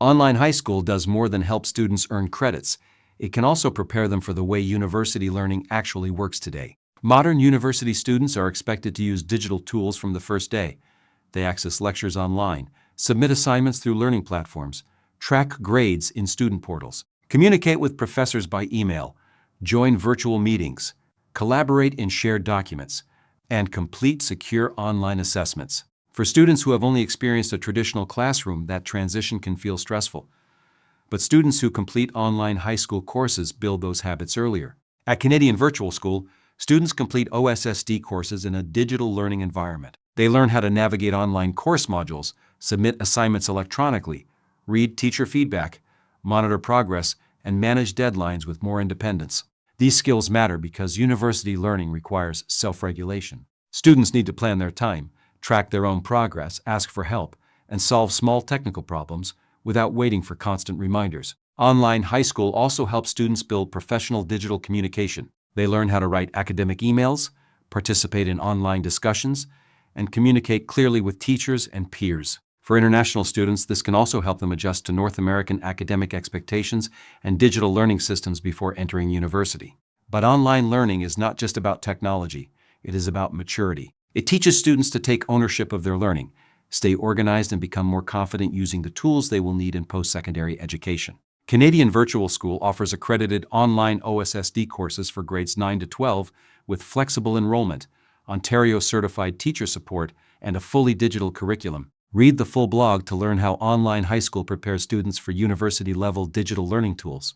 Online high school does more than help students earn credits. It can also prepare them for the way university learning actually works today. Modern university students are expected to use digital tools from the first day. They access lectures online, submit assignments through learning platforms, track grades in student portals, communicate with professors by email, join virtual meetings, collaborate in shared documents, and complete secure online assessments. For students who have only experienced a traditional classroom, that transition can feel stressful. But students who complete online high school courses build those habits earlier. At Canadian Virtual School, students complete OSSD courses in a digital learning environment. They learn how to navigate online course modules, submit assignments electronically, read teacher feedback, monitor progress, and manage deadlines with more independence. These skills matter because university learning requires self-regulation. Students need to plan their time, track their own progress, ask for help, and solve small technical problems without waiting for constant reminders. Online high school also helps students build professional digital communication. They learn how to write academic emails, participate in online discussions, and communicate clearly with teachers and peers. For international students, this can also help them adjust to North American academic expectations and digital learning systems before entering university. But online learning is not just about technology, it is about maturity. It teaches students to take ownership of their learning, stay organized, and become more confident using the tools they will need in post-secondary education. Canadian Virtual School offers accredited online OSSD courses for grades 9 to 12 with flexible enrollment, Ontario-certified teacher support, and a fully digital curriculum. Read the full blog to learn how online high school prepares students for university-level digital learning tools.